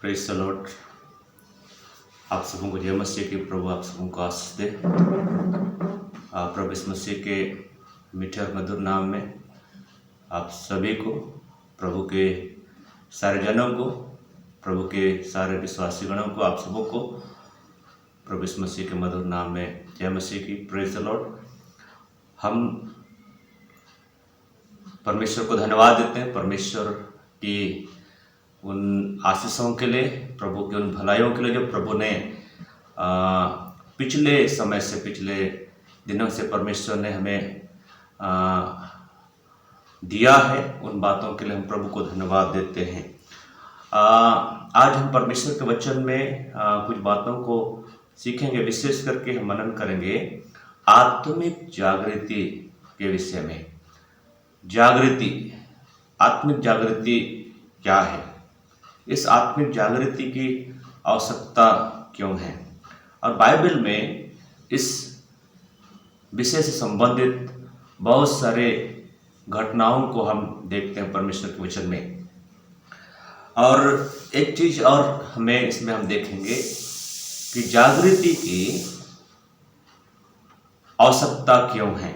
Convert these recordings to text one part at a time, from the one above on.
Praise the Lord. आप सबों को जय मसीह की। प्रभु आप सबों को आशीष दे। प्रभु इस मसीह के मीठे और मधुर नाम में आप सभी को, प्रभु के सारे जनों को, प्रभु के सारे विश्वासी गणों को, आप सबों को प्रभु इस मसीह के मधुर नाम में जय मसीह की। Praise the Lord. हम परमेश्वर को धन्यवाद देते हैं, परमेश्वर की उन आशीषों के लिए, प्रभु की उन भलाइयों के लिए जो प्रभु ने पिछले समय से, पिछले दिनों से परमेश्वर ने हमें दिया है। उन बातों के लिए हम प्रभु को धन्यवाद देते हैं। आज हम परमेश्वर के वचन में कुछ बातों को सीखेंगे। विशेष करके हम मनन करेंगे आत्मिक जागृति के विषय में। जागृति, आत्मिक जागृति क्या है, इस आत्मिक जागृति की आवश्यकता क्यों है, और बाइबल में इस विषय से संबंधित बहुत सारे घटनाओं को हम देखते हैं परमेश्वर के वचन में। और एक चीज और हमें इसमें हम देखेंगे कि जागृति की आवश्यकता क्यों है।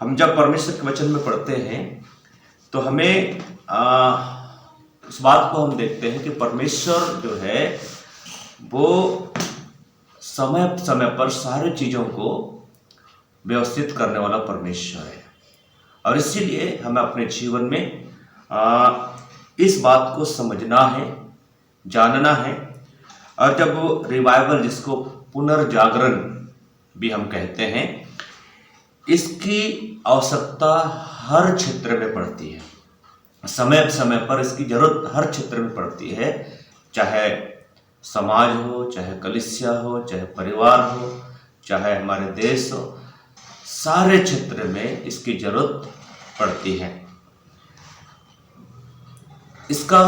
हम जब परमेश्वर के वचन में पढ़ते हैं तो हमें इस बात को हम देखते हैं कि परमेश्वर जो है वो समय समय पर सारी चीज़ों को व्यवस्थित करने वाला परमेश्वर है। और इसीलिए हमें अपने जीवन में इस बात को समझना है, जानना है। और जब रिवाइवल, जिसको पुनर्जागरण भी हम कहते हैं, इसकी आवश्यकता हर क्षेत्र में पड़ती है। समय समय पर इसकी जरूरत हर क्षेत्र में पड़ती है, चाहे समाज हो, चाहे कलीसिया हो, चाहे परिवार हो, चाहे हमारे देश हो, सारे क्षेत्र में इसकी जरूरत पड़ती है। इसका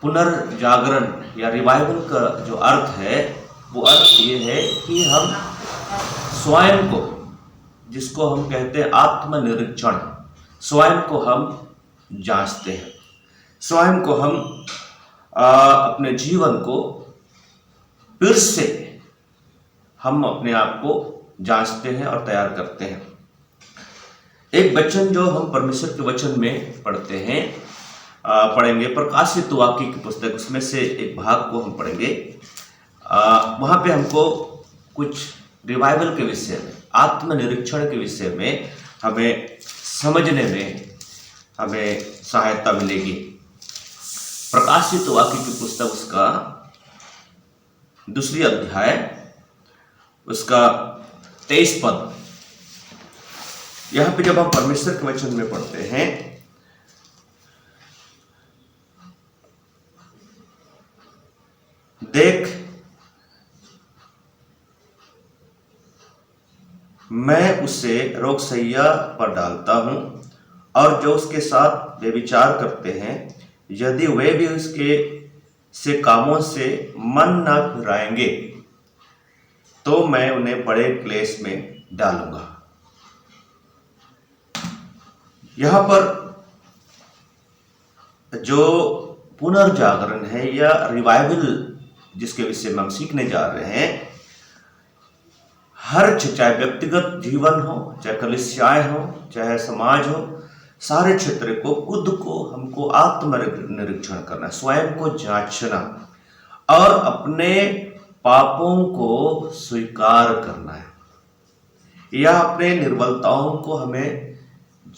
पुनर्जागरण या रिवाइवल का जो अर्थ है, वो अर्थ ये है कि हम स्वयं को, जिसको हम कहते हैं आत्मनिरीक्षण, स्वयं को हम जांचते हैं, स्वयं को हम अपने जीवन को फिर से हम अपने आप को जांचते हैं और तैयार करते हैं। एक वचन जो हम परमेश्वर के वचन में पढ़ते हैं, पढ़ेंगे प्रकाशित वाक्य की पुस्तक, उसमें से एक भाग को हम पढ़ेंगे। वहाँ पे हमको कुछ रिवाइवल के विषय में, आत्मनिरीक्षण के विषय में हमें समझने में हमें सहायता मिलेगी। प्रकाशित वाक्य की पुस्तक, उसका 2 अध्याय, उसका 23 पद। यहाँ पे जब हम परमेश्वर के वचन में पढ़ते हैं, देख मैं उसे रोगशैया पर डालता हूं, और जो उसके साथ व्यभिचार करते हैं, यदि वे भी उसके से कामों से मन न फिराएंगे, तो मैं उन्हें बड़े क्लेश में डालूंगा। यहां पर जो पुनर्जागरण है या रिवाइवल, जिसके विषय में हम सीखने जा रहे हैं, हर, चाहे व्यक्तिगत जीवन हो, चाहे कलीसियाएं हो, चाहे समाज हो, सारे क्षेत्र को, खुद को हमको आत्मनिरीक्षण करना, स्वयं को जांचना और अपने पापों को स्वीकार करना है, या अपने निर्बलताओं को हमें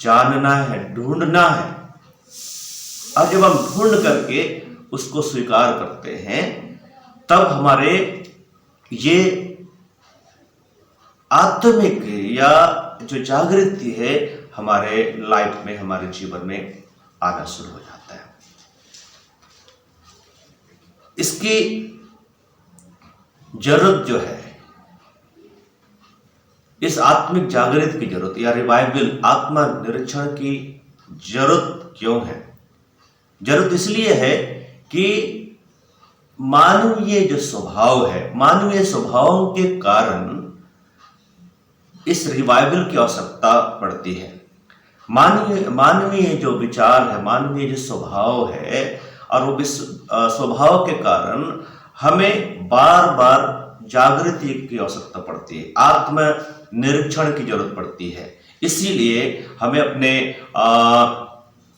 जानना है, ढूंढना है। और जब हम ढूंढ करके उसको स्वीकार करते हैं, तब हमारे ये आत्मिक या जो जागृति है हमारे लाइफ में, हमारे जीवन में आना शुरू हो जाता है। इसकी जरूरत जो है, इस आत्मिक जागृति की जरूरत या रिवाइवल, आत्मनिरीक्षण की जरूरत क्यों है? जरूरत इसलिए है कि मानवीय जो स्वभाव है, मानवीय स्वभावों के कारण इस रिवाइवल की आवश्यकता पड़ती है। मानवीय जो विचार है, मानवीय जो स्वभाव है, और वो स्वभाव के कारण हमें बार बार जागृति की आवश्यकता पड़ती है, आत्म निरीक्षण की जरूरत पड़ती है। इसीलिए हमें अपने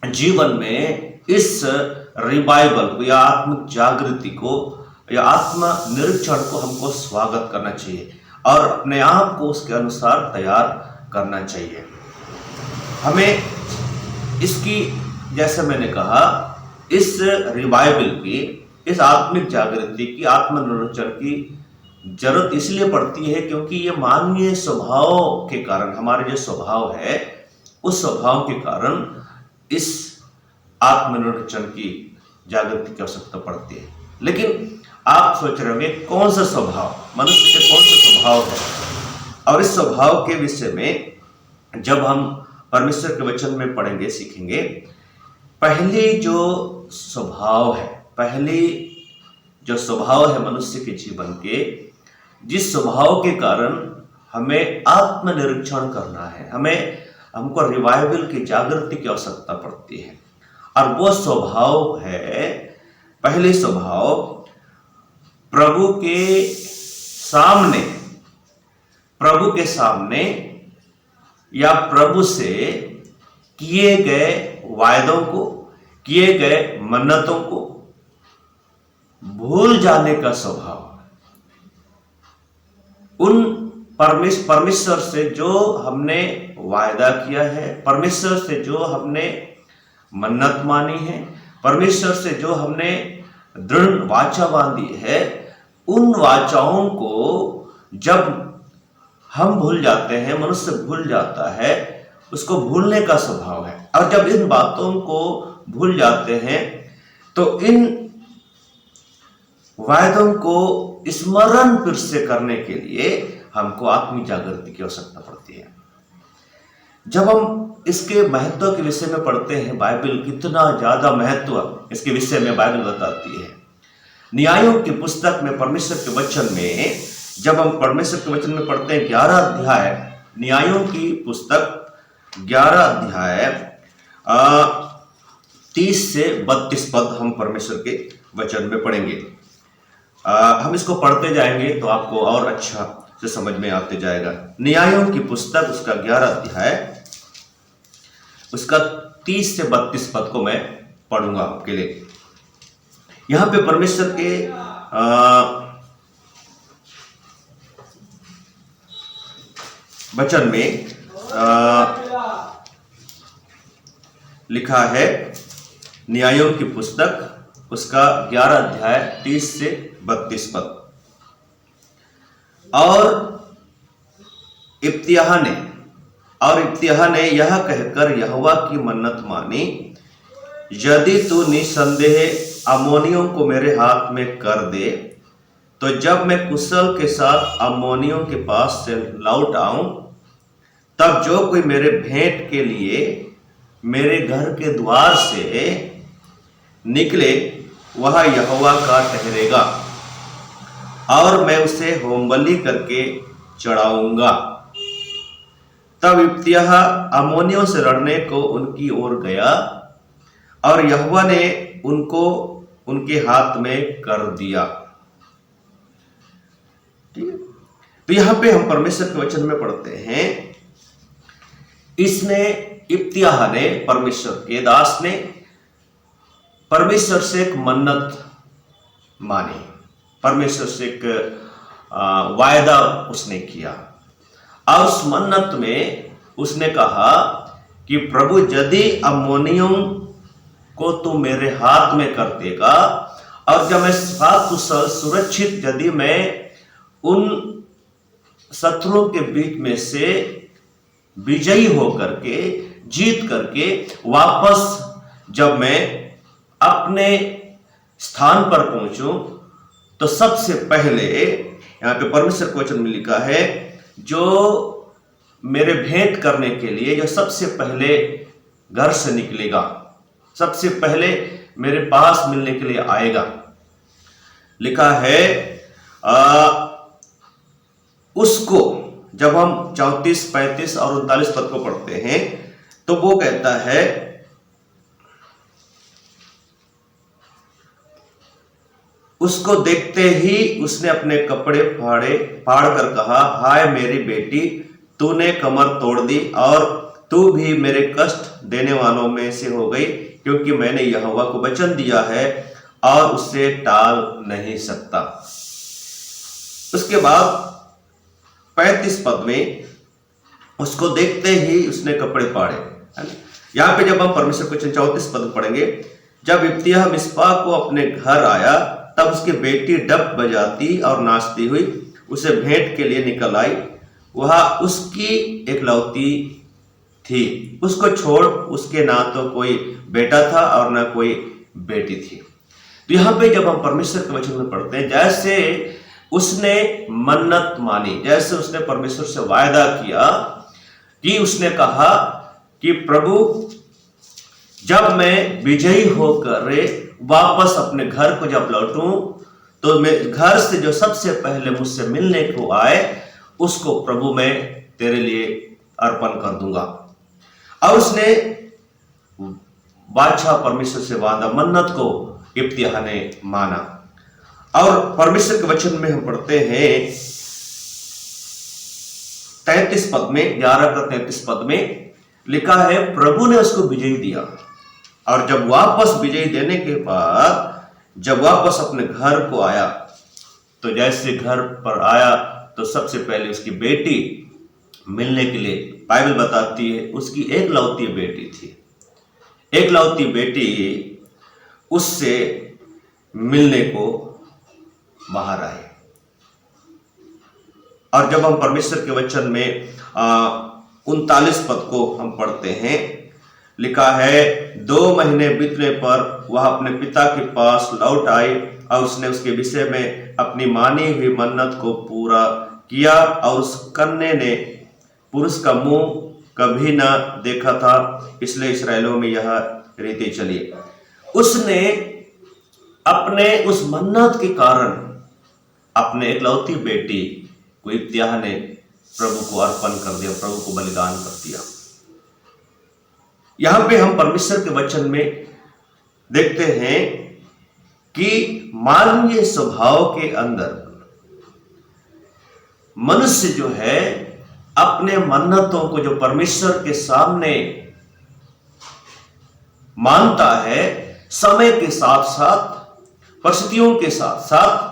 जीवन में इस रिवाइवल को या आत्म जागृति को या आत्म निरीक्षण को हमको स्वागत करना चाहिए और अपने आप को उसके अनुसार तैयार करना चाहिए। हमें इसकी, जैसे मैंने कहा, इस रिवाइवल की, इस आत्मिक जागृति की, आत्मनिरीक्षण की जरूरत इसलिए पड़ती है क्योंकि ये मानवीय स्वभाव के कारण, हमारे जो स्वभाव है उस स्वभाव के कारण इस आत्मनिरीक्षण की जागृति की आवश्यकता पड़ती है। लेकिन आप सोच रहे होंगे कौन सा स्वभाव, मनुष्य के कौन सा स्वभाव है, और इस स्वभाव के विषय में जब हम परमेश्वर के वचन में पढ़ेंगे, सीखेंगे, पहली जो स्वभाव है मनुष्य के जीवन के, जिस स्वभाव के कारण हमें आत्मनिरीक्षण करना है, हमको रिवाइवल की जागृति की आवश्यकता पड़ती है, और वो स्वभाव है, पहले स्वभाव प्रभु के सामने या प्रभु से किए गए वायदों को, किए गए मन्नतों को भूल जाने का स्वभाव। उन परमेश्वर से जो हमने वायदा किया है, परमेश्वर से जो हमने मन्नत मानी है, परमेश्वर से जो हमने दृढ़ वाचा बांधी है, उन वाचाओं को जब हम भूल जाते हैं, मनुष्य भूल जाता है, उसको भूलने का स्वभाव है। और जब इन बातों को भूल जाते हैं तो इन वायदों को स्मरण फिर से करने के लिए हमको आत्मिक जागृति की आवश्यकता पड़ती है। जब हम इसके महत्व के विषय में पढ़ते हैं, बाइबल कितना ज्यादा महत्व इसके विषय में बाइबल बताती है। न्यायों की पुस्तक में, परमेश्वर के वचन में, जब हम परमेश्वर के वचन में पढ़ते हैं 11 अध्याय, न्यायों की पुस्तक 11 अध्याय 30 से 32 पद हम परमेश्वर के वचन में पढ़ेंगे। हम इसको पढ़ते जाएंगे तो आपको और अच्छा से समझ में आते जाएगा। न्यायों की पुस्तक उसका 11 अध्याय उसका 30 से 32 पद को मैं पढ़ूंगा आपके लिए। यहां पे परमेश्वर के वचन में लिखा है, न्यायों की पुस्तक उसका 11 अध्याय 30 से 32 पद। और इब्तियाह ने यह कहकर यहोवा की मन्नत मानी, यदि तू निसंदेह अम्मोनियों को मेरे हाथ में कर दे, तो जब मैं कुशल के साथ अम्मोनियों के पास से लौट आऊं, तब जो कोई मेरे भेंट के लिए मेरे घर के द्वार से निकले वह यहोवा का ठहरेगा, और मैं उसे होमबलि करके चढ़ाऊंगा। तब इब्तियाह अम्मोनियों से लड़ने को उनकी ओर गया, और यहोवा ने उनको उनके हाथ में कर दिया। ठीक है, तो यहां पे हम परमेश्वर के वचन में पढ़ते हैं, इसने इब्तियाह ने, परमेश्वर के दास ने परमेश्वर से एक मन्नत मानी, परमेश्वर से एक वायदा उसने किया, और उस मन्नत में उसने कहा कि प्रभु यदि अम्मोनियों को तू मेरे हाथ में कर देगा, और जब मैं कुशल सुरक्षित यदि मैं उन शत्रुओं के बीच में से विजयी होकर के, जीत करके वापस जब मैं अपने स्थान पर पहुंचूं, तो सबसे पहले यहां पे परमेश्वर के वचन में लिखा है, जो मेरे भेंट करने के लिए जो सबसे पहले घर से निकलेगा, सबसे पहले मेरे पास मिलने के लिए आएगा, लिखा है उसको, जब हम 34, 35 और 39 पद को पढ़ते हैं तो वो कहता है, उसको देखते ही उसने अपने कपड़े फाड़ कर कहा, हाय मेरी बेटी, तूने कमर तोड़ दी और तू भी मेरे कष्ट देने वालों में से हो गई, क्योंकि मैंने यहोवा को वचन दिया है और उसे टाल नहीं सकता। उसके बाद 35 पद में उसको देखते ही उसने कपड़े फाड़े। यहां पे जब हम परमेश्वर को 34 पद पढ़ेंगे, जब इब्तिया मिस्पा को अपने घर आया तब उसकी बेटी डप बजाती और नाचती हुई उसे भेंट के लिए निकल आई। वह उसकी एकलौती थी, उसको छोड़ उसके ना तो कोई बेटा था और ना कोई बेटी थी। तो यहाँ पे जब हम परमेश्वर के वचन में पढ़ते हैं, जैसे उसने मन्नत मानी, जैसे उसने परमेश्वर से वायदा किया कि उसने कहा कि प्रभु जब मैं विजयी होकर वापस अपने घर को जब लौटूं तो मैं घर से जो सबसे पहले मुझसे मिलने को आए उसको प्रभु मैं तेरे लिए अर्पण कर दूंगा। और उसने बादशाह परमेश्वर से वादा मन्नत को इब्तिया ने माना। और परमेश्वर के वचन में हम पढ़ते हैं 33 पद में, 11 का 33 पद में लिखा है, प्रभु ने उसको विजयी दिया और जब वापस विजयी देने के बाद जब वापस अपने घर को आया तो जैसे घर पर आया तो सबसे पहले उसकी बेटी मिलने के लिए, बाइबल बताती है उसकी एकलौती बेटी थी, एकलौती बेटी उससे मिलने को बाहर आई। और जब हम परमेश्वर के वचन में 39 पद को हम पढ़ते हैं, लिखा है, 2 महीने बीतने पर वह अपने पिता के पास लौट आई और उसने उसके विषय में अपनी मानी हुई मन्नत को पूरा किया और उस कन्या ने पुरुष का मुंह कभी ना देखा था, इसलिए इस्राएलियों में यह रीति चली। उसने अपने उस मन्नत के कारण अपने एकलौती बेटी को इब्तिया ने प्रभु को अर्पण कर दिया, प्रभु को बलिदान कर दिया। यहां पे हम परमेश्वर के वचन में देखते हैं कि मानवीय स्वभाव के अंदर मनुष्य जो है अपने मन्नतों को जो परमेश्वर के सामने मानता है, समय के साथ साथ परिस्थितियों के साथ साथ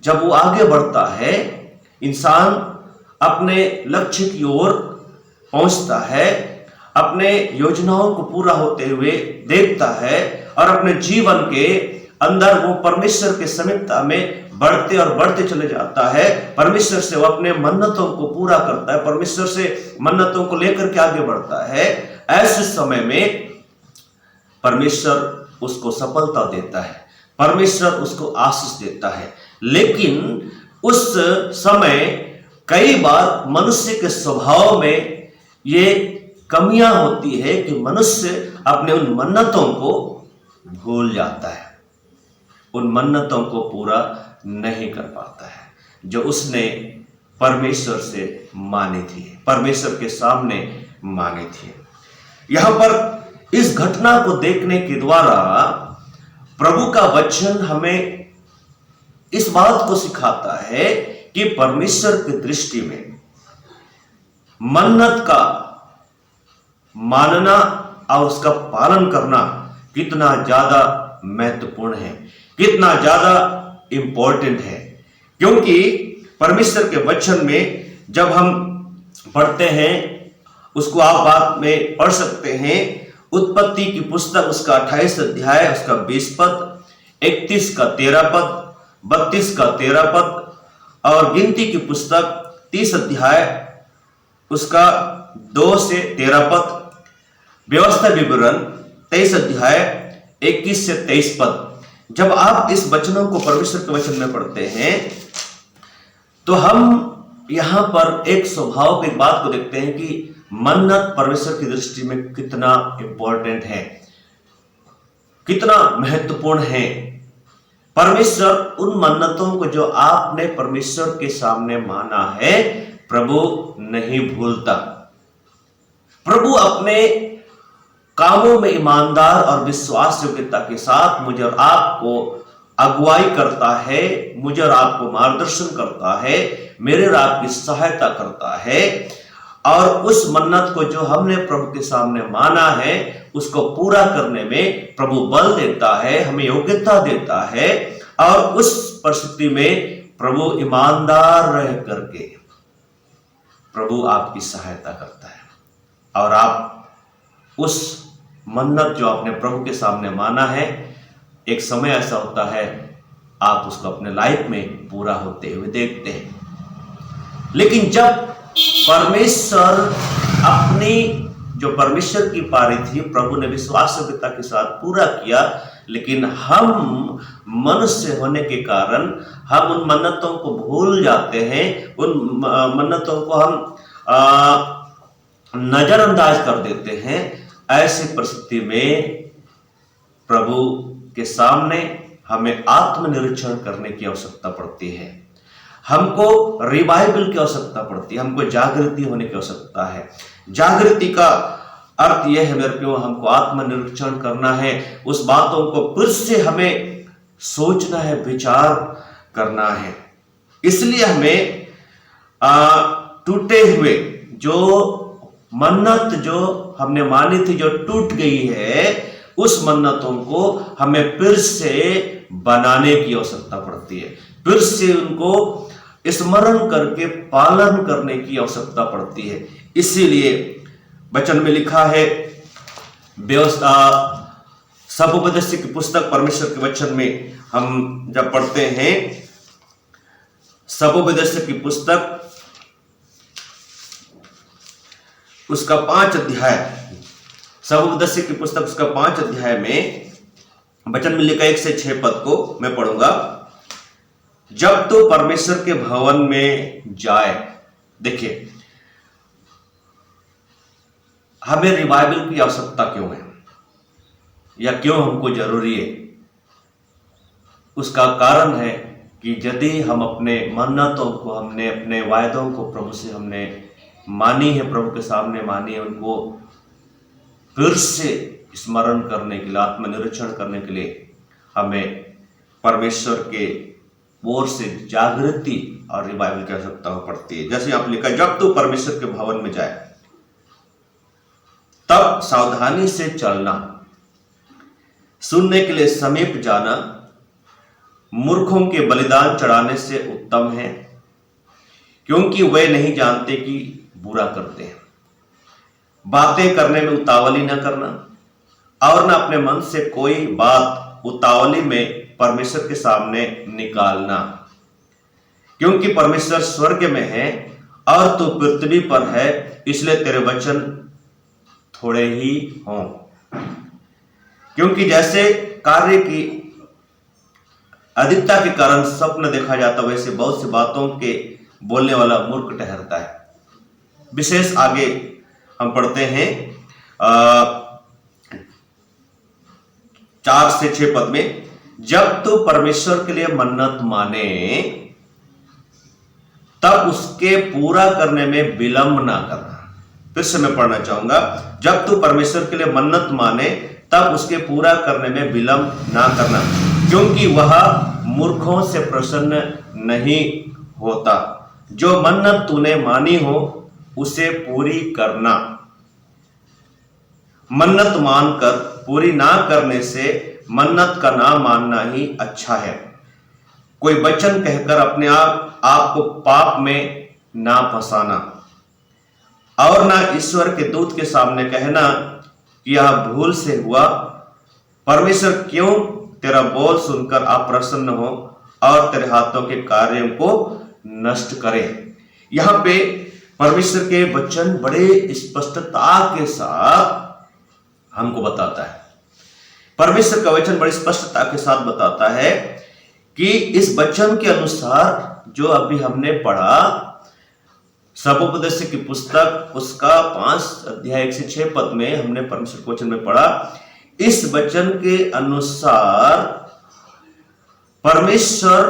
जब वो आगे बढ़ता है, इंसान अपने लक्ष्य की ओर पहुंचता है, अपने योजनाओं को पूरा होते हुए देखता है और अपने जीवन के अंदर वो परमेश्वर के समीपता में बढ़ते और बढ़ते चले जाता है। परमेश्वर से वो अपने मन्नतों को पूरा करता है, परमेश्वर से मन्नतों को लेकर के आगे बढ़ता है। ऐसे समय में परमेश्वर उसको सफलता देता है, परमेश्वर उसको आशीष देता है। लेकिन उस समय कई बार मनुष्य के स्वभाव में ये कमियां होती है कि मनुष्य अपने उन मन्नतों को भूल जाता है, उन मन्नतों को पूरा नहीं कर पाता है जो उसने परमेश्वर से मानी थी, परमेश्वर के सामने मानी थी। यहां पर इस घटना को देखने के द्वारा प्रभु का वचन हमें इस बात को सिखाता है कि परमेश्वर की दृष्टि में मन्नत का मानना और उसका पालन करना कितना ज्यादा महत्वपूर्ण है, कितना ज्यादा इंपॉर्टेंट है। क्योंकि परमेश्वर के वचन में जब हम पढ़ते हैं, उसको आप बाद में पढ़ सकते हैं, उत्पत्ति की पुस्तक उसका 28 अध्याय उसका 20 पद, 31 का 13 पद, 32 का 13 पद और गिनती की पुस्तक 30 अध्याय उसका 2 से 13 पद, व्यवस्था विवरण 23 अध्याय 21 से 23 पद। जब आप इस वचनों को परमेश्वर के वचन में पढ़ते हैं तो हम यहां पर एक स्वभाव की बात को देखते हैं कि मन्नत परमेश्वर की दृष्टि में कितना इंपॉर्टेंट है, कितना महत्वपूर्ण है। परमेश्वर उन मन्नतों को जो आपने परमेश्वर के सामने माना है, प्रभु नहीं भूलता। प्रभु अपने कामों में ईमानदार और विश्वास योग्यता के साथ मुझे और आपको अगुवाई करता है, मुझे और आपको मार्गदर्शन करता है, मेरे और आपकी सहायता करता है, और उस मन्नत को जो हमने प्रभु के सामने माना है उसको पूरा करने में प्रभु बल देता है, हमें योग्यता देता है, और उस परिस्थिति में प्रभु ईमानदार रह करके प्रभु आपकी सहायता करता है, और आप उस मन्नत जो आपने प्रभु के सामने माना है, एक समय ऐसा होता है आप उसको अपने लाइफ में पूरा होते हुए देखते हैं। लेकिन जब परमेश्वर अपनी जो परमेश्वर की पारी थी प्रभु ने विश्वासयोग्यता के साथ पूरा किया, लेकिन हम मनुष्य होने के कारण हम उन मन्नतों को भूल जाते हैं, उन मन्नतों को हम नजरअंदाज कर देते हैं। ऐसी परिस्थिति में प्रभु के सामने हमें आत्मनिरीक्षण करने की आवश्यकता पड़ती है, हमको रिवाइवल की आवश्यकता पड़ती है, हमको जागृति होने की आवश्यकता है। जागृति का अर्थ यह है मेरे प्रियो, हमको आत्मनिरीक्षण करना है, उस बातों को फिर से हमें सोचना है, विचार करना है। इसलिए हमें टूटे हुए जो मन्नत जो हमने मानी थी, जो टूट गई है, उस मन्नतों को हमें फिर से बनाने की आवश्यकता पड़ती है, फिर से उनको स्मरण करके पालन करने की आवश्यकता पड़ती है। इसीलिए वचन में लिखा है, व्यवस्था सबोपदेश की पुस्तक परमेश्वर के वचन में हम जब पढ़ते हैं, सबोपदेश की पुस्तक उसका 5 अध्याय, सबोपदेश की पुस्तक उसका 5 अध्याय में वचन में लिखा 1 से 6 पद को मैं पढ़ूंगा। जब तो परमेश्वर के भवन में जाए, देखिए हमें रिवाइवल की आवश्यकता क्यों है या क्यों हमको जरूरी है, उसका कारण है कि यदि हम अपने मन्नतों को, हमने अपने वायदों को प्रभु से हमने मानी है, प्रभु के सामने मानी है, उनको फिर से स्मरण करने के लिए, आत्मनिरीक्षण करने के लिए हमें परमेश्वर के ओर से जागृति और रिवाइवल की आवश्यकता पड़ती है। जैसे आप लिखा, जब तू परमेश्वर के भवन में जाए तब सावधानी से चलना, सुनने के लिए समीप जाना मूर्खों के बलिदान चढ़ाने से उत्तम है, क्योंकि वे नहीं जानते कि बुरा करते हैं। बातें करने में उतावली न करना, और न अपने मन से कोई बात उतावली में परमेश्वर के सामने निकालना, क्योंकि परमेश्वर स्वर्ग में है और तू पृथ्वी पर है, इसलिए तेरे वचन थोड़े ही हों। क्योंकि जैसे कार्य की अधिकता के कारण स्वप्न देखा जाता, वैसे बहुत सी बातों के बोलने वाला मूर्ख ठहरता है। विशेष आगे हम पढ़ते हैं 4 से 6 पद में, जब तू परमेश्वर के लिए मन्नत माने तब उसके पूरा करने में विलंब ना करना। फिर से मैं पढ़ना चाहूंगा, जब तू परमेश्वर के लिए मन्नत माने तब उसके पूरा करने में विलंब ना करना, क्योंकि वह मूर्खों से प्रसन्न नहीं होता। जो मन्नत तूने मानी हो उसे पूरी करना। मन्नत मानकर पूरी ना करने से मन्नत का ना मानना ही अच्छा है। कोई वचन कहकर अपने आप को पाप में ना फंसाना, और ना ईश्वर के दूत के सामने कहना कि यह भूल से हुआ। परमेश्वर क्यों तेरा बोल सुनकर अप्रसन्न हो और तेरे हाथों के कार्यों को नष्ट करे। यहां पे परमेश्वर के वचन बड़े स्पष्टता के साथ हमको बताता है, परमेश्वर का वचन बड़ी स्पष्टता के साथ बताता है कि इस वचन के अनुसार जो अभी हमने पढ़ा, सबोपदेश की पुस्तक उसका 5 अध्याय 1 से 6 पद में हमने परमेश्वर के वचन में पढ़ा, इस वचन के अनुसार परमेश्वर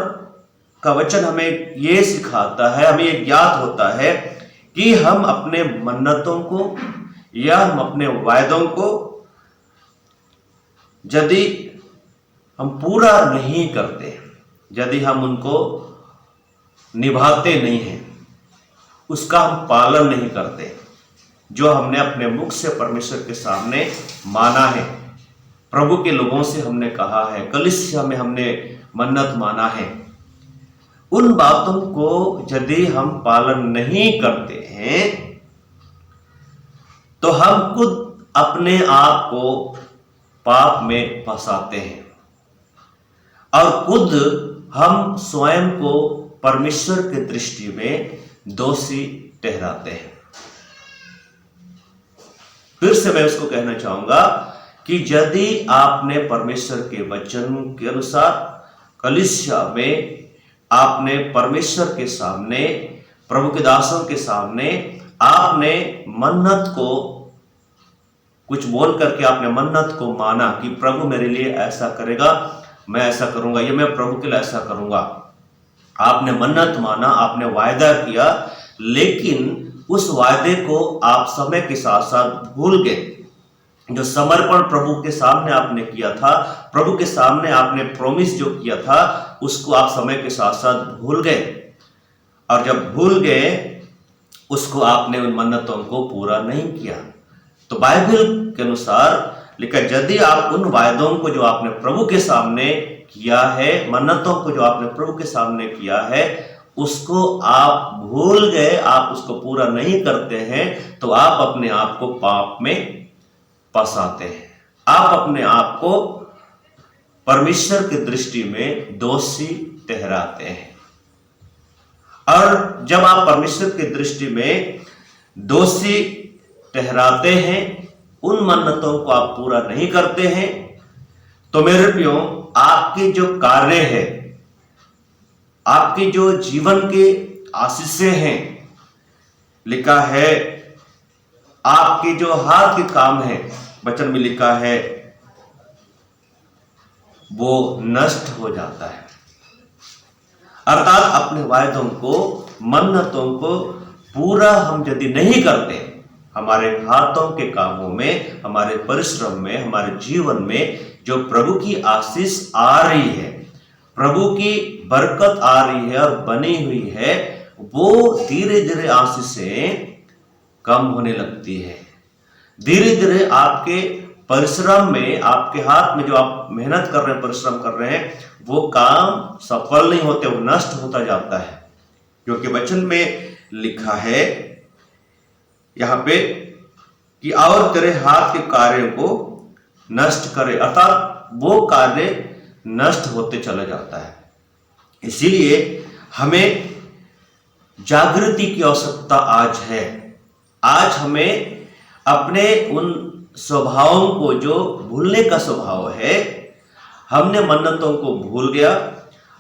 का वचन हमें यह सिखाता है, हमें यह ज्ञात होता है कि हम अपने मन्नतों को या हम अपने वायदों को यदि हम पूरा नहीं करते, यदि हम उनको निभाते नहीं हैं, उसका हम पालन नहीं करते, जो हमने अपने मुख से परमेश्वर के सामने माना है, प्रभु के लोगों से हमने कहा है, कलीसिया में हमने मन्नत माना है, उन बातों को यदि हम पालन नहीं करते हैं तो हम खुद अपने आप को पाप में फंसाते हैं और खुद हम स्वयं को परमेश्वर की दृष्टि में दोषी ठहराते हैं। फिर से मैं उसको कहना चाहूंगा कि यदि आपने परमेश्वर के वचन के अनुसार कलीसिया में आपने परमेश्वर के सामने, प्रभु के दासों के सामने आपने मन्नत को कुछ बोल करके आपने मन्नत को माना कि प्रभु मेरे लिए ऐसा करेगा, मैं ऐसा करूंगा, ये मैं प्रभु के लिए ऐसा करूंगा, आपने मन्नत माना, आपने वायदा किया, लेकिन उस वायदे को आप समय के साथ साथ भूल गए। जो समर्पण प्रभु के सामने आपने किया था, प्रभु के सामने आपने प्रॉमिस जो किया था, उसको आप समय के साथ साथ भूल गए, और जब भूल गए उसको आपने उन मन्नतों को पूरा नहीं किया। तो बाइबल के अनुसार लिखा, यदि आप उन वायदों को जो आपने प्रभु के सामने किया है, मन्नतों को जो आपने प्रभु के सामने किया है, उसको आप भूल गए, आप उसको पूरा नहीं करते हैं, तो आप अपने आप को पाप में फंसाते हैं, आप अपने आप को परमेश्वर की दृष्टि में दोषी ठहराते हैं। और जब आप परमेश्वर की दृष्टि में दोषी ठहराते हैं, उन मन्नतों को आप पूरा नहीं करते हैं, तो मेरे प्रियो, आपके जो कार्य है, आपके जो जीवन के आशीषें हैं, लिखा है आपके जो हाथ के काम है, वचन में लिखा है, वो नष्ट हो जाता है। अर्थात अपने वायदों को, मन्नतों को पूरा हम यदि नहीं करते, हमारे हाथों के कामों में, हमारे परिश्रम में, हमारे जीवन में जो प्रभु की आशीष आ रही है, प्रभु की बरकत आ रही है और बनी हुई है, वो धीरे धीरे आशीषें कम होने लगती है। धीरे धीरे आपके परिश्रम में, आपके हाथ में जो आप मेहनत कर रहे हैं, परिश्रम कर रहे हैं, वो काम सफल नहीं होते, वो नष्ट होता जाता है। क्योंकि वचन में लिखा है यहां पे कि और तेरे हाथ के कार्यों को नष्ट करे, अर्थात वो कार्य नष्ट होते चला जाता है। इसीलिए हमें जागृति की आवश्यकता आज है। आज हमें अपने उन स्वभावों को, जो भूलने का स्वभाव है, हमने मन्नतों को भूल गया,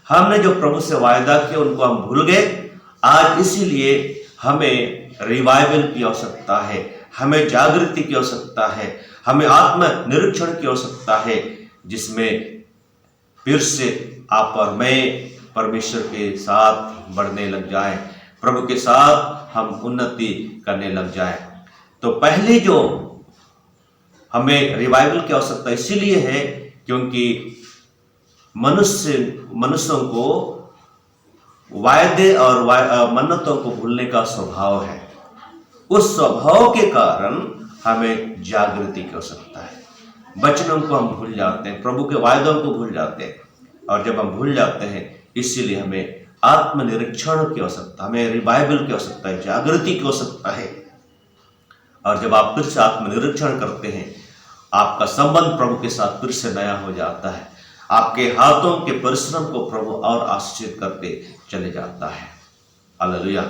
हमने जो प्रभु से वायदा किया उनको हम भूल गए। आज इसीलिए हमें रिवाइवल की आवश्यकता है, हमें जागृति की आवश्यकता है, हमें आत्म निरीक्षण की आवश्यकता है, जिसमें फिर से आप और मैं परमेश्वर के साथ बढ़ने लग जाए, प्रभु के साथ हम उन्नति करने लग जाए। तो पहले जो हमें रिवाइवल की आवश्यकता इसीलिए है क्योंकि मनुष्यों को वायदे और मन्नतों को भूलने का स्वभाव है। उस स्वभाव के कारण हमें जागृति की आवश्यकता है। वचनों को हम भूल जाते हैं, प्रभु के वायदों को भूल जाते हैं, और जब हम भूल जाते हैं, इसीलिए हमें आत्मनिरीक्षण की आवश्यकता, हमें रिवाइवल की आवश्यकता है, जागृति की आवश्यकता है। और जब आप फिर से आत्मनिरीक्षण करते हैं, आपका संबंध प्रभु के साथ फिर से नया हो जाता है, आपके हाथों के परिश्रम को प्रभु और आशीषित करते चले जाता है। हालेलुया।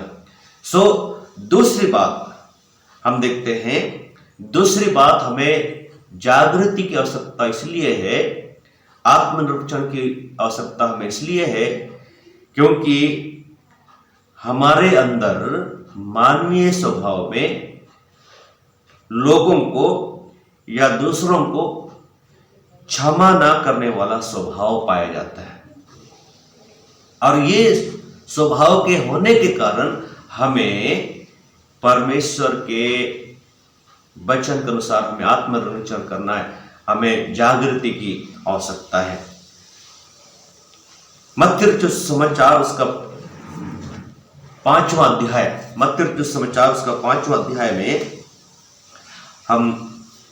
सो दूसरी बात हम देखते हैं, दूसरी बात हमें जागृति की आवश्यकता इसलिए है, आत्मनिरीक्षण की आवश्यकता हमें इसलिए है क्योंकि हमारे अंदर मानवीय स्वभाव में लोगों को या दूसरों को क्षमा ना करने वाला स्वभाव पाया जाता है, और ये स्वभाव के होने के कारण हमें परमेश्वर के वचन के अनुसार हमें आत्मनिरीक्षण करना है, हमें जागृति की आवश्यकता है। मत्ती रचित समाचार उसका 5वां अध्याय, मत्ती रचित समाचार उसका 5वां अध्याय में हम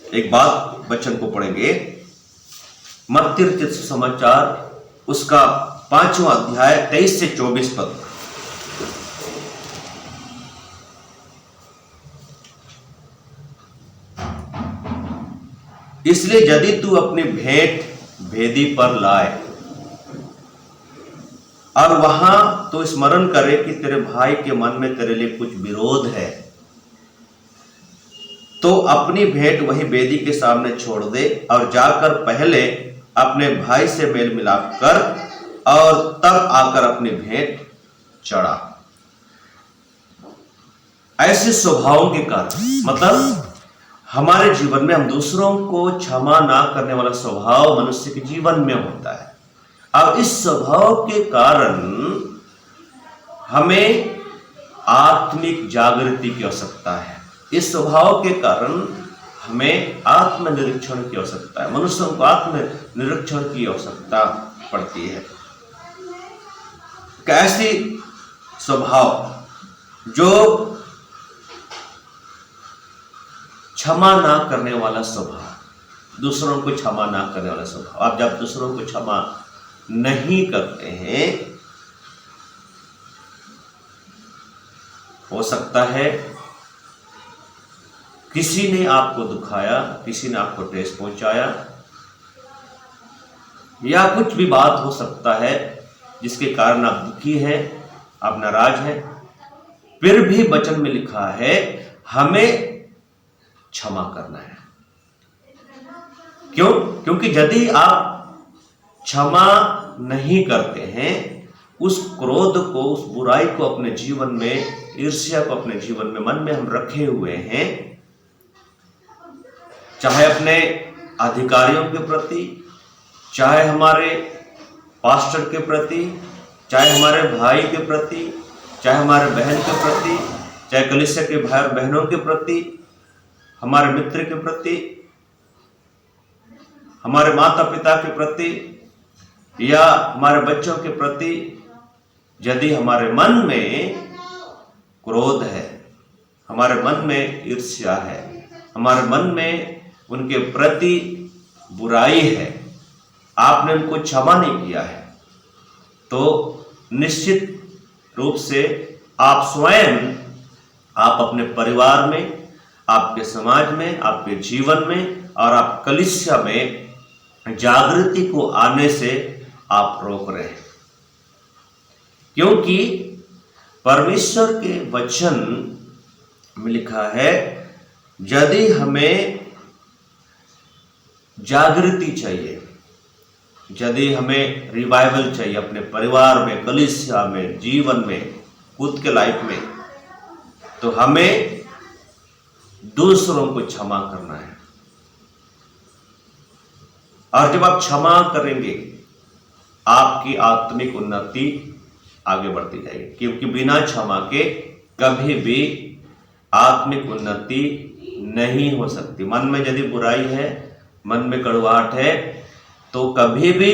एक बात वचन को पढ़ेंगे। मत्ती रचित समाचार उसका 5वां अध्याय 23 से 24 पद। इसलिए यदि तू अपनी भेंट वेदी पर लाए और वहां तो स्मरण करे कि तेरे भाई के मन में तेरे लिए कुछ विरोध है, तो अपनी भेंट वही वेदी के सामने छोड़ दे और जाकर पहले अपने भाई से मेल मिलाप कर और तब आकर अपनी भेंट चढ़ा। ऐसे स्वभावों के कारण, मतलब हमारे जीवन में हम दूसरों को क्षमा ना करने वाला स्वभाव मनुष्य के जीवन में होता है। अब इस स्वभाव के कारण हमें आत्मिक जागृति की आवश्यकता है। इस स्वभाव के कारण हमें आत्मनिरीक्षण की आवश्यकता है। मनुष्यों को आत्मनिरीक्षण की आवश्यकता पड़ती है। कैसी स्वभाव जो क्षमा ना करने वाला स्वभाव, दूसरों को क्षमा ना करने वाला स्वभाव। आप जब दूसरों को क्षमा नहीं करते हैं, हो सकता है किसी ने आपको दुखाया, किसी ने आपको ठेस पहुंचाया, या कुछ भी बात हो सकता है जिसके कारण आप दुखी हैं, आप नाराज हैं। फिर भी वचन में लिखा है हमें क्षमा करना है। क्यों? क्योंकि यदि आप क्षमा नहीं करते हैं, उस क्रोध को, उस बुराई को अपने जीवन में, ईर्ष्या को अपने जीवन में, मन में हम रखे हुए हैं, चाहे अपने अधिकारियों के प्रति, चाहे हमारे पास्टर के प्रति, चाहे हमारे भाई के प्रति, चाहे हमारे बहन के प्रति, चाहे कलीसिया के भाई और बहनों के प्रति, हमारे मित्र के प्रति, हमारे माता पिता के प्रति, या हमारे बच्चों के प्रति, यदि हमारे मन में क्रोध है, हमारे मन में ईर्ष्या है, हमारे मन में उनके प्रति बुराई है, आपने उनको क्षमा नहीं किया है, तो निश्चित रूप से आप स्वयं, आप अपने परिवार में, आपके समाज में, आपके जीवन में और आप कलीसिया में जागृति को आने से आप रोक रहे हैं। क्योंकि परमेश्वर के वचन में लिखा है यदि हमें जागृति चाहिए, यदि हमें रिवाइवल चाहिए अपने परिवार में, कलीसिया में, जीवन में, खुद के लाइफ में, तो हमें दूसरों को क्षमा करना है। और जब आप क्षमा करेंगे, आपकी आत्मिक उन्नति आगे बढ़ती जाएगी। क्योंकि बिना क्षमा के कभी भी आत्मिक उन्नति नहीं हो सकती। मन में यदि बुराई है, मन में कड़वाहट है, तो कभी भी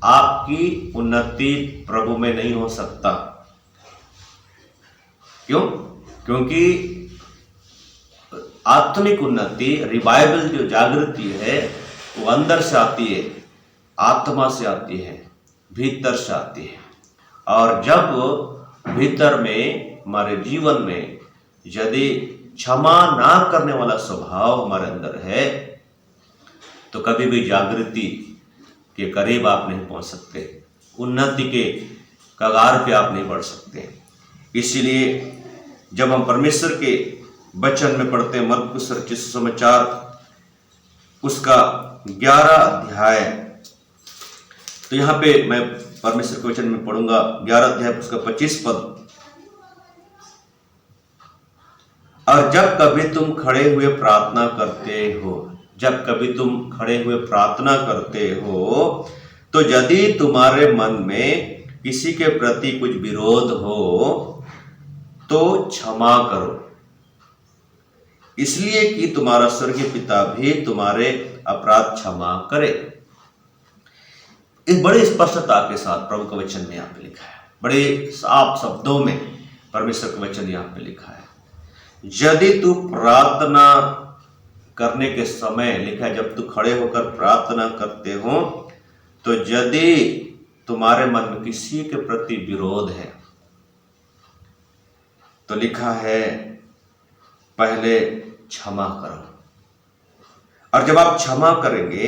आपकी उन्नति प्रभु में नहीं हो सकता। क्यों? क्योंकि आत्मिक उन्नति, रिवाइवल, जो जागृति है, वो अंदर से आती है, आत्मा से आती है, भीतर से आती है। और जब भीतर में, हमारे जीवन में यदि क्षमा ना करने वाला स्वभाव हमारे अंदर है, तो कभी भी जागृति के करीब आप नहीं पहुंच सकते, उन्नति के कगार पे आप नहीं बढ़ सकते। इसीलिए जब हम परमेश्वर के वचन में पढ़ते हैं, मरकुस रचित सुसमाचार उसका 11 अध्याय, तो यहाँ पे मैं परमेश्वर के वचन में पढ़ूंगा 11 अध्याय उसका 25 पद। और जब कभी तुम खड़े हुए प्रार्थना करते हो, जब कभी तुम खड़े हुए प्रार्थना करते हो, तो यदि तुम्हारे मन में किसी के प्रति कुछ विरोध हो तो क्षमा करो, इसलिए कि तुम्हारा स्वर्गीय पिता भी तुम्हारे अपराध क्षमा करे। इस बड़े स्पष्टता के साथ प्रभु का वचन में यहाँ पे लिखा है, बड़े साफ शब्दों में परमेश्वर का वचन यहाँ पे लिखा है। यदि तू प्रार्थना करने के समय, लिखा है जब तू खड़े होकर प्रार्थना करते हो, तो यदि तुम्हारे मन में किसी के प्रति विरोध है तो लिखा है पहले क्षमा करो। और जब आप क्षमा करेंगे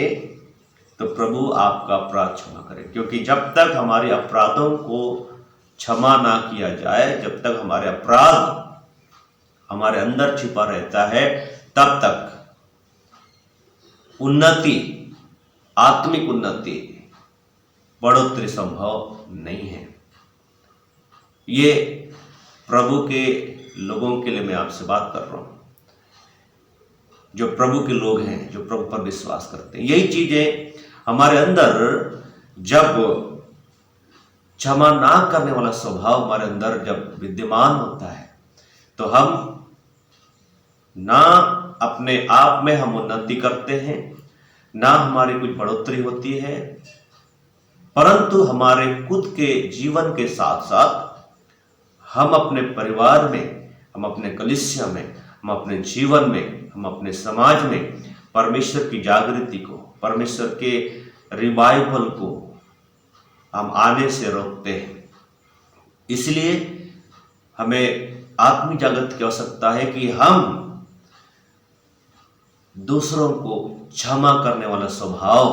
तो प्रभु आपका अपराध क्षमा करें, क्योंकि जब तक हमारे अपराधों को क्षमा ना किया जाए, जब तक हमारे अपराध हमारे अंदर छिपा रहता है, तब तक उन्नति, आत्मिक उन्नति, बढ़ोतरी संभव नहीं है। ये प्रभु के लोगों के लिए मैं आपसे बात कर रहा हूं, जो प्रभु के लोग हैं, जो प्रभु पर विश्वास करते हैं। यही चीजें हमारे अंदर, जब क्षमा ना करने वाला स्वभाव हमारे अंदर जब विद्यमान होता है, तो हम ना अपने आप में हम उन्नति करते हैं, ना हमारी कुछ बढ़ोतरी होती है, परंतु हमारे खुद के जीवन के साथ साथ हम अपने परिवार में, हम अपने कलीसिया में, हम अपने जीवन में, हम अपने समाज में परमेश्वर की जागृति को, परमेश्वर के रिवाइवल को हम आने से रोकते हैं। इसलिए हमें आत्मिक जागृति की आवश्यकता है कि हम दूसरों को क्षमा करने वाला स्वभाव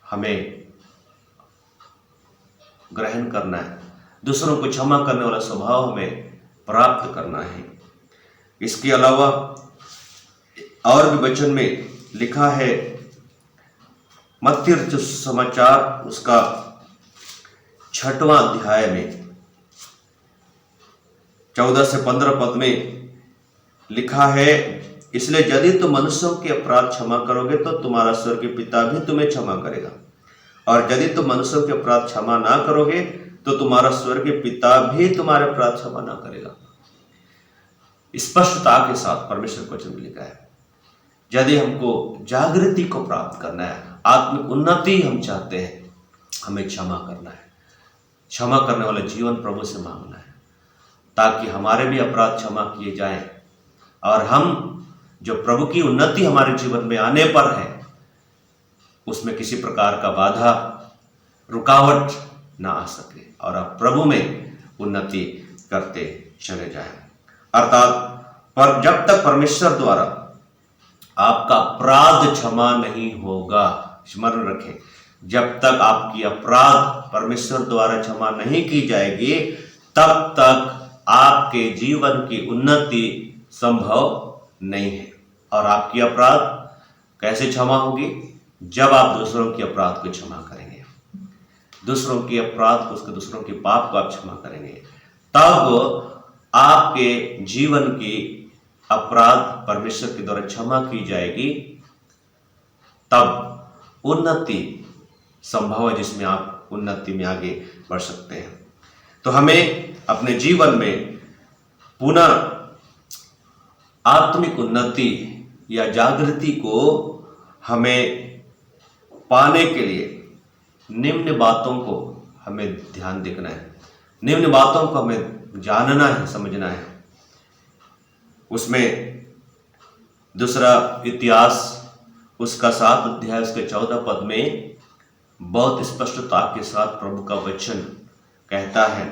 हमें ग्रहण करना है, दूसरों को क्षमा करने वाला स्वभाव हमें प्राप्त करना है। इसके अलावा और भी वचन में लिखा है, मत्ती रचित समाचार उसका 6वां अध्याय में 14 से 15 पद में लिखा है, इसलिए यदि तुम मनुष्यों के अपराध क्षमा करोगे तो तुम्हारा स्वर्गीय पिता भी तुम्हें क्षमा करेगा, और यदि तुम मनुष्यों के अपराध क्षमा ना करोगे तो तुम्हारा स्वर्गीय पिता भी तुम्हारे अपराध क्षमा ना करेगा। स्पष्टता के साथ परमेश्वर के वचन में लिखा है, यदि हमको जागृति को प्राप्त करना है, आत्मिक उन्नति हम चाहते हैं, हमें क्षमा करना है। क्षमा करने वाला जीवन प्रभु से मांगना है, ताकि हमारे भी अपराध क्षमा किए जाएं और हम जो प्रभु की उन्नति हमारे जीवन में आने पर है, उसमें किसी प्रकार का बाधा, रुकावट ना आ सके और आप प्रभु में उन्नति करते चले जाएं। अर्थात पर जब तक परमेश्वर द्वारा आपका अपराध क्षमा नहीं होगा, स्मरण रखें, जब तक आपकी अपराध परमेश्वर द्वारा क्षमा नहीं की जाएगी, तब तक आपके जीवन की उन्नति संभव नहीं है। और आपकी अपराध कैसे क्षमा होगी? जब आप दूसरों के अपराध को क्षमा करेंगे, दूसरों के अपराध को, उसके दूसरों के पाप को आप क्षमा करेंगे, तब आपके जीवन की अपराध परमेश्वर के द्वारा क्षमा की जाएगी, तब उन्नति संभव है, जिसमें आप उन्नति में आगे बढ़ सकते हैं। तो हमें अपने जीवन में पुनः आत्मिक उन्नति या जागृति को हमें पाने के लिए निम्न बातों को हमें ध्यान देखना है, निम्न बातों को हमें जानना है, समझना है। उसमें दूसरा इतिहास उसका 7 अध्याय उसके 14 पद में बहुत स्पष्टता के साथ प्रभु का वचन कहता है,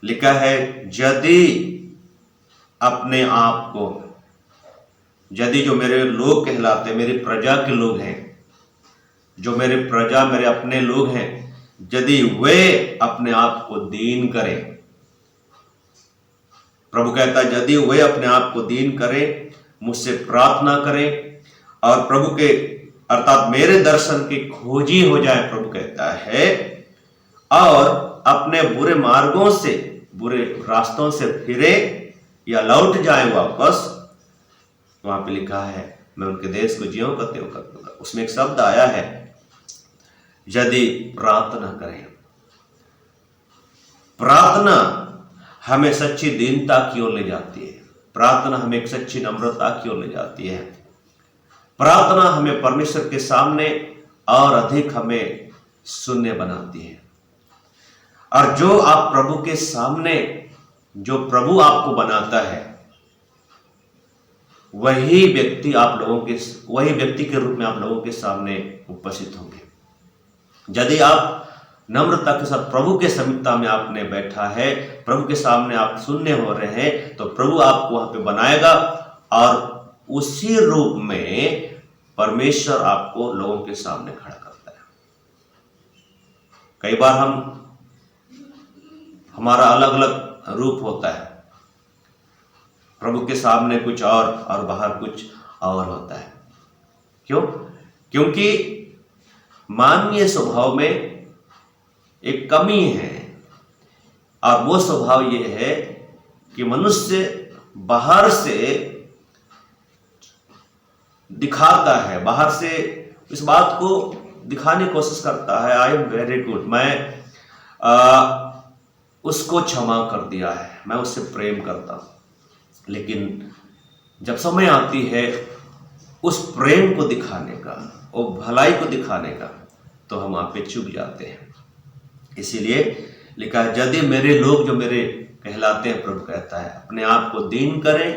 लिखा है, यदि अपने आप को, यदि जो मेरे लोग कहलाते, मेरी प्रजा के लोग हैं, जो मेरे प्रजा, मेरे अपने लोग हैं, यदि वे अपने आप को दीन करें, प्रभु कहता है यदि वे अपने आप को दीन करें, मुझसे प्रार्थना करें और प्रभु के अर्थात मेरे दर्शन के खोजी हो जाए, प्रभु कहता है, और अपने बुरे मार्गों से, बुरे रास्तों से फिरे या लौट जाए वापस, वहां पे लिखा है मैं उनके देश को ज्यों का त्यों कर दूंगा। उसमें एक शब्द आया है, यदि प्रार्थना करें। प्रार्थना हमें सच्ची दीनता की ओर ले जाती है, प्रार्थना हमें एक सच्ची नम्रता की ओर ले जाती है, प्रार्थना हमें परमेश्वर के सामने और अधिक हमें शून्य बनाती है। और जो आप प्रभु के सामने, जो प्रभु आपको बनाता है, वही व्यक्ति के रूप में आप लोगों के सामने उपस्थित होंगे। यदि आप नम्रता के साथ प्रभु के समीपता में आपने बैठा है, प्रभु के सामने आप शून्य हो रहे हैं, तो प्रभु आपको वहां पे बनाएगा और उसी रूप में परमेश्वर आपको लोगों के सामने खड़ा करता है। कई बार हमारा अलग अलग रूप होता है, प्रभु के सामने कुछ और बाहर कुछ और होता है। क्यों? क्योंकि मानवीय स्वभाव में एक कमी है, और वो स्वभाव ये है कि मनुष्य बाहर से दिखाता है, बाहर से इस बात को दिखाने की कोशिश करता है, आई एम वेरी गुड, मैं उसको क्षमा कर दिया है, मैं उससे प्रेम करता हूं। लेकिन जब समय आती है उस प्रेम को दिखाने का, वो भलाई को दिखाने का, तो हम वहां पे चूक जाते हैं। इसीलिए लिखा है, यदि मेरे लोग जो मेरे कहलाते हैं, प्रभु कहता है, अपने आप को दीन करें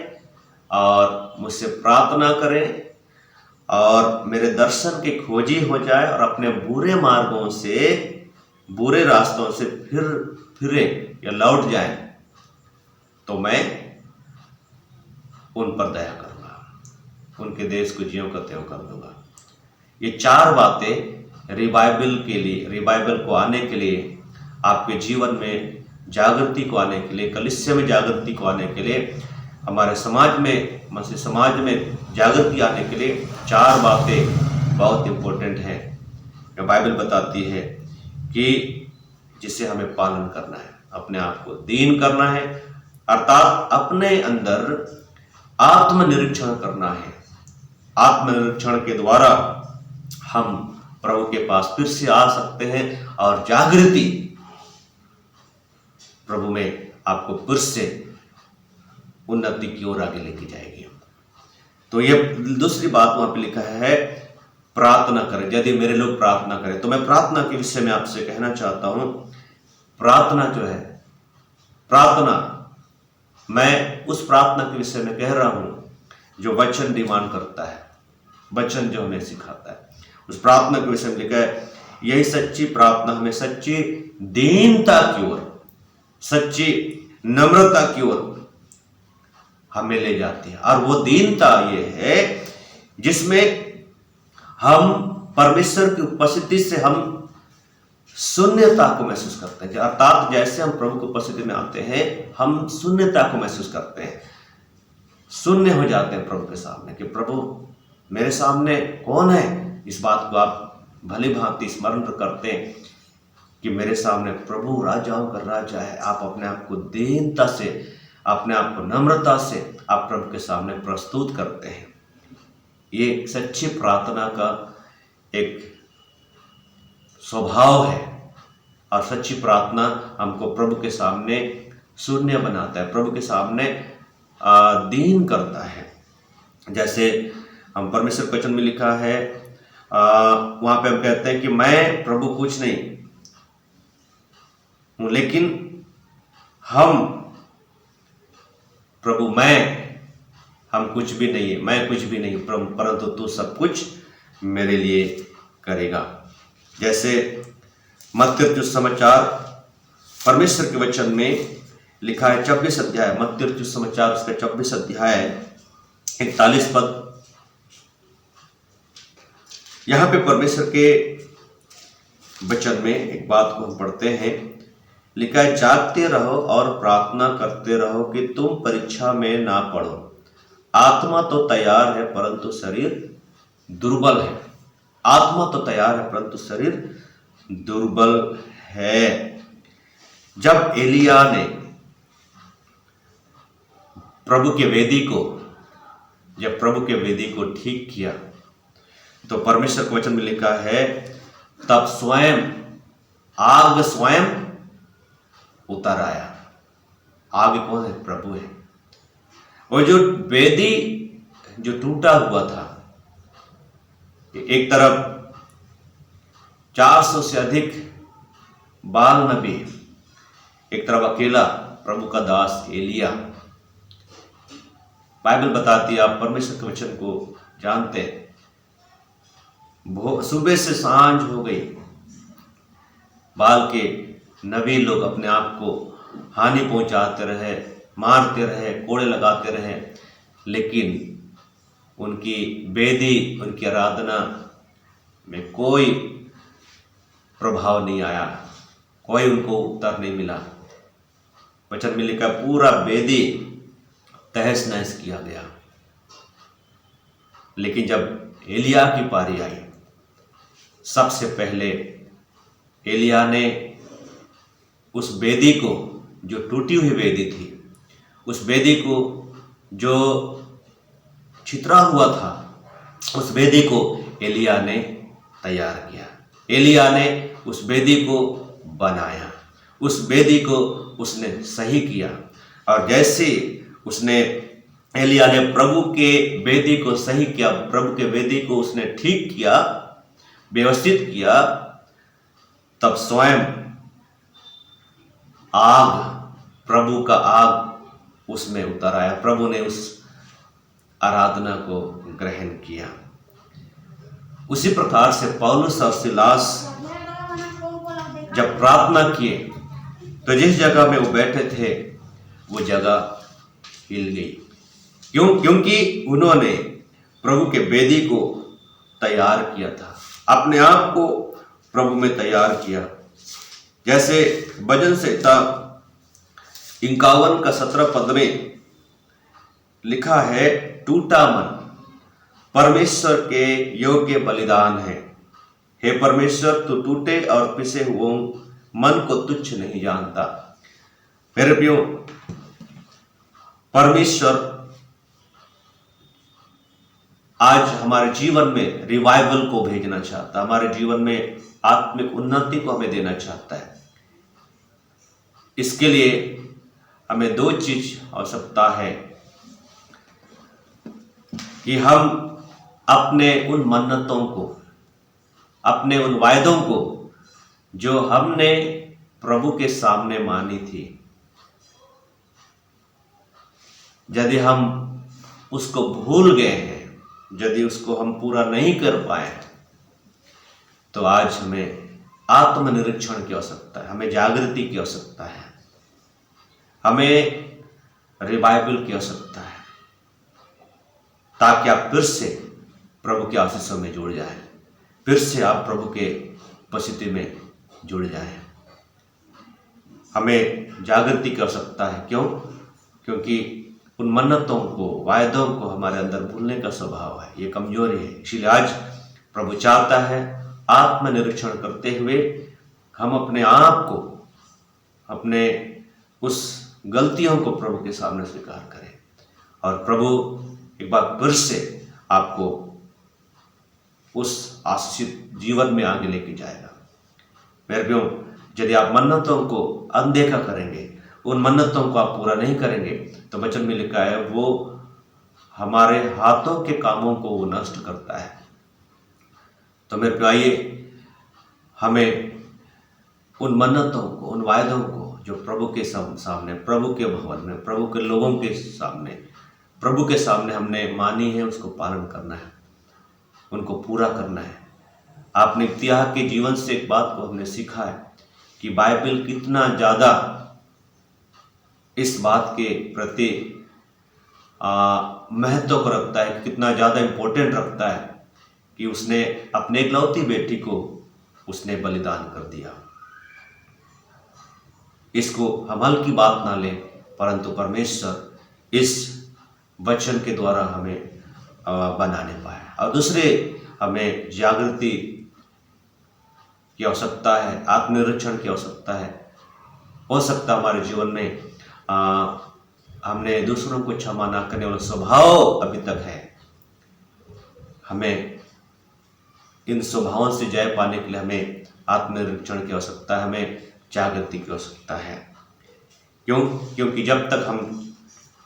और मुझसे प्रार्थना करें और मेरे दर्शन के खोजी हो जाए और अपने बुरे मार्गों से, बुरे रास्तों से फिरे या लौट जाए, तो मैं उन पर दया करूंगा, उनके देश को ज्यों का त्यों कर दूंगा। ये चार बातें रिवाइवल को आने के लिए, आपके जीवन में जागृति को आने के लिए, कलीसिया में जागृति को आने के लिए, हमारे समाज में, मसीह समाज में जागृति आने के लिए चार बातें बहुत इंपॉर्टेंट हैं। बाइबल बताती है कि जिसे हमें पालन करना है, अपने आप को दीन करना है, अर्थात अपने अंदर आत्मनिरीक्षण करना है। आत्मनिरीक्षण के द्वारा हम प्रभु के पास फिर से आ सकते हैं और जागृति प्रभु में आपको फिर से उन्नति की ओर आगे लेके जाएगी। तो ये दूसरी बात वहां पे लिखा है, प्रार्थना करें। यदि मेरे लोग प्रार्थना करें, तो मैं प्रार्थना के विषय में आपसे कहना चाहता हूं। प्रार्थना जो है, प्रार्थना, मैं उस प्रार्थना के विषय में कह रहा हूं जो वचन डिमांड करता है, वचन जो हमें सिखाता है। उस प्रार्थना के विषय में लिखा है, यही सच्ची प्रार्थना हमें सच्ची दीनता की ओर, सच्ची नम्रता की ओर हमें ले जाती है। और वो दीनता ये है जिसमें हम परमेश्वर की उपस्थिति से हम शून्यता को महसूस करते हैं। अर्थात जैसे हम प्रभु की उपस्थिति में आते हैं, हम शून्यता को महसूस करते हैं, शून्य हो जाते हैं प्रभु के सामने, कि प्रभु मेरे सामने कौन है। इस बात को आप भली भांति स्मरण करते हैं कि मेरे सामने प्रभु राजाओं का राजा है। आप अपने आप को दीनता से, अपने आप को नम्रता से आप प्रभु के सामने प्रस्तुत करते हैं। ये सच्ची प्रार्थना का एक स्वभाव है, और सच्ची प्रार्थना हमको प्रभु के सामने शून्य बनाता है, प्रभु के सामने दीन करता है। जैसे हम परमेश्वर के वचन में लिखा है, वहां पे हम कहते हैं कि मैं प्रभु कुछ नहीं हूं, लेकिन हम प्रभु हम कुछ भी नहीं है, मैं कुछ भी नहीं, परंतु तू सब कुछ मेरे लिए करेगा। जैसे मत्ती समाचार परमेश्वर के वचन में लिखा है, 24 अध्याय, मत्ती समाचार उसका 24 अध्याय 41 पद। यहां पे परमेश्वर के वचन में एक बात को हम पढ़ते हैं, लिखा है, जागते रहो और प्रार्थना करते रहो कि तुम परीक्षा में ना पड़ो। आत्मा तो तैयार है परंतु शरीर दुर्बल है। आत्मा तो तैयार है परंतु शरीर दुर्बल है। जब एलिया ने प्रभु के वेदी को ठीक किया, तो परमेश्वर के वचन में लिखा है, तब आग स्वयं उतर आया। आग कौन है? प्रभु है। और जो वेदी जो टूटा हुआ था, एक तरफ 400 से अधिक बाल नबी, एक तरफ अकेला प्रभु का दास एलिया। बाइबल बताती है, आप परमेश्वर के वचन को जानते हैं, सुबह से सांझ हो गई, बाल के नबी लोग अपने आप को हानि पहुंचाते रहे, मारते रहे, कोड़े लगाते रहे, लेकिन उनकी वेदी, उनकी आराधना में कोई प्रभाव नहीं आया, कोई उनको उत्तर नहीं मिला। वचन में लिखा पूरा वेदी तहस नहस किया गया। लेकिन जब एलिया की पारी आई, सबसे पहले एलिया ने उस वेदी को, जो टूटी हुई वेदी थी, उस वेदी को जो छितरा हुआ था, उस वेदी को एलिया ने तैयार किया। एलिया ने उस वेदी को बनाया, उस वेदी को उसने सही किया। और जैसे उसने, एलिया ने प्रभु के वेदी को सही किया, प्रभु के वेदी को उसने ठीक किया, व्यवस्थित किया, तब स्वयं आग, प्रभु का आग उसमें उतर आया। प्रभु ने उस आराधना को ग्रहण किया। उसी प्रकार से पौलुस और सिलास जब प्रार्थना किए तो जिस जगह में वो बैठे थे वो जगह हिल गई। क्योंकि उन्होंने प्रभु के वेदी को तैयार किया था, अपने आप को प्रभु में तैयार किया। जैसे भजन संहिता 51 का 17 पद में लिखा है, टूटा मन परमेश्वर के योग्य बलिदान है। हे परमेश्वर, तू टूटे और पिसे हुए मन को तुच्छ नहीं जानता। मेरे प्रियो, परमेश्वर आज हमारे जीवन में रिवाइवल को भेजना चाहता है, हमारे जीवन में आत्मिक उन्नति को हमें देना चाहता है। इसके लिए हमें दो चीज आवश्यकता है कि हम अपने उन मन्नतों को, अपने उन वायदों को जो हमने प्रभु के सामने मानी थी, यदि हम उसको भूल गए हैं, यदि उसको हम पूरा नहीं कर पाए, तो आज हमें आत्मनिरीक्षण की आवश्यकता है, हमें जागृति की आवश्यकता है, हमें रिवाइवल की आवश्यकता है, ताकि आप फिर से प्रभु के आशीषों में जुड़ जाएं, फिर से आप प्रभु के उपस्थिति में जुड़ जाएं। हमें जागृति की आवश्यकता है। क्यों? क्योंकि उन मन्नतों को, वायदों को हमारे अंदर भूलने का स्वभाव है, ये कमजोरी है। इसलिए आज प्रभु चाहता है आत्मनिरीक्षण करते हुए हम अपने आप को, अपने उस गलतियों को प्रभु के सामने स्वीकार करें, और प्रभु एक बार फिर से आपको उस आशीषित जीवन में आगे लेके जाएगा। मेरे प्रियो, यदि आप मन्नतों को अनदेखा करेंगे, उन मन्नतों को आप पूरा नहीं करेंगे, तो वचन में लिखा है वो हमारे हाथों के कामों को वो नष्ट करता है। तो मेरे प्रियो, आइए हमें उन मन्नतों को, उन वायदों को जो प्रभु के सामने, प्रभु के भवन में, प्रभु के लोगों के सामने, प्रभु के सामने हमने मानी है, उसको पालन करना है, उनको पूरा करना है। आपने इत्याह के जीवन से एक बात को हमने सीखा है कि बाइबल कितना ज़्यादा इस बात के प्रति महत्व को रखता है, कितना ज़्यादा इम्पोर्टेंट रखता है कि उसने अपने इकलौती बेटी को उसने बलिदान कर दिया। इसको हम हल्की बात ना लें, परंतु परमेश्वर इस वचन के द्वारा हमें बनाने पाए। और दूसरे, हमें जागृति की आवश्यकता है, आत्मनिरीक्षण की आवश्यकता है। हो सकता हमारे जीवन में हमने दूसरों को क्षमा ना करने वाला स्वभाव अभी तक है। हमें इन स्वभावों से जय पाने के लिए हमें आत्मनिरीक्षण की आवश्यकता है, हमें जागृति की आवश्यकता है। क्यों? क्योंकि जब तक हम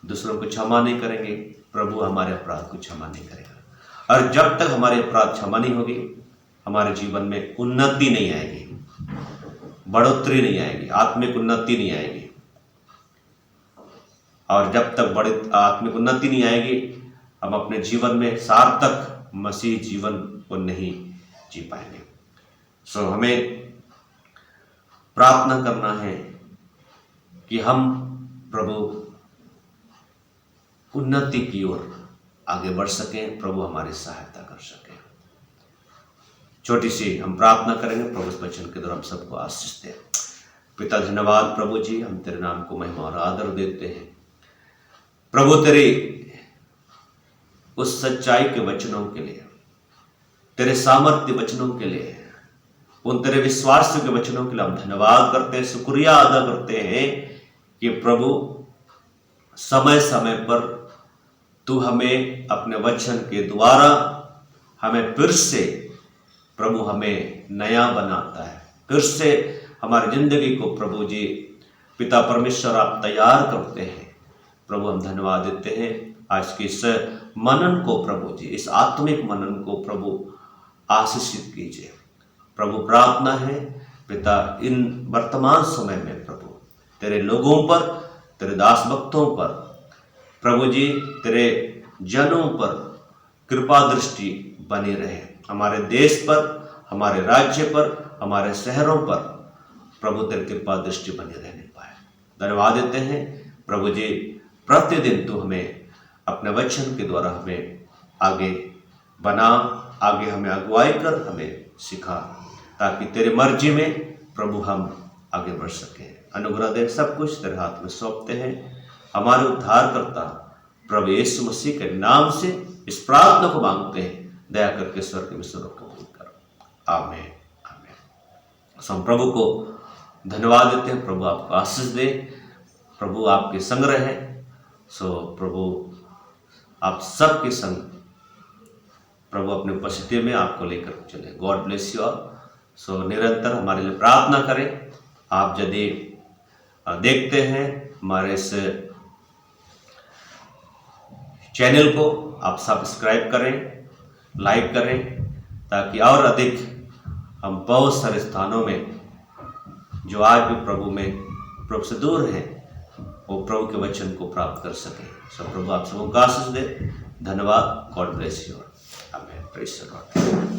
दूसरों को क्षमा नहीं करेंगे, प्रभु हमारे अपराध को क्षमा नहीं करेगा। और जब तक हमारे अपराध क्षमा नहीं होगी, हमारे जीवन में उन्नति नहीं आएगी, बढ़ोतरी नहीं आएगी, आत्मिक उन्नति नहीं आएगी। और जब तक बड़ी आत्मिक उन्नति नहीं आएगी, हम अपने जीवन में सार्थक मसीह जीवन को नहीं जी पाएंगे। सो हमें प्रार्थना करना है कि हम प्रभु उन्नति की ओर आगे बढ़ सकें, प्रभु हमारी सहायता कर सके। छोटी सी हम प्रार्थना करेंगे, प्रभु इस वचन के द्वारा हम सबको आशीष दे। पिता धन्यवाद प्रभु जी, हम तेरे नाम को महिमा और आदर देते हैं प्रभु, तेरी उस सच्चाई के वचनों के लिए, तेरे सामर्थ्य वचनों के लिए, उन तेरे विश्वास के वचनों के लिए हम धन्यवाद करते हैं, शुक्रिया अदा करते हैं कि प्रभु समय समय पर तू हमें अपने वचन के द्वारा हमें फिर से प्रभु हमें नया बनाता है, फिर से हमारी जिंदगी को प्रभु जी पिता परमेश्वर आप तैयार करते हैं। प्रभु हम धन्यवाद देते हैं आज के इस मनन को प्रभु जी, इस आत्मिक मनन को प्रभु आशीषित कीजिए। प्रभु प्रार्थना है पिता, इन वर्तमान समय में प्रभु तेरे लोगों पर, तेरे दास भक्तों पर प्रभु जी, तेरे जनों पर कृपा दृष्टि बनी रहे, हमारे देश पर, हमारे राज्य पर, हमारे शहरों पर प्रभु तेरी कृपा दृष्टि बनी रहने पाए। धन्यवाद देते हैं प्रभु जी, प्रतिदिन तू हमें अपने वचन के द्वारा हमें आगे बना, आगे हमें अगुवाई कर, हमें सिखा, ताकि तेरे मर्जी में प्रभु हम आगे बढ़ सकें। अनुग्रह दे, सब कुछ तेरे हाथ में सौंपते हैं। हमारे उद्धारकर्ता प्रभु यीशु मसीह के नाम से इस प्रार्थना को मांगते हैं, दया करके स्वर्ग में स्वरूप कबूल करो। आमीन आमीन। हम प्रभु को धन्यवाद देते हैं, प्रभु आपको आशीष दे, प्रभु आपके संग रहे। सो प्रभु आप सबके संग प्रभु अपने उपस्थिति में आपको लेकर चले। God bless you all. So निरंतर हमारे लिए प्रार्थना करें। आप यदि देखते हैं हमारे इस चैनल को, आप सब्सक्राइब करें, लाइक करें, ताकि और अधिक हम बहुत सारे स्थानों में जो आज भी प्रभु से दूर हैं, वो प्रभु के वचन को प्राप्त कर सकें। सो प्रभु आप सबको आशीष दे। धन्यवाद। God bless you. आमीन। Praise the Lord.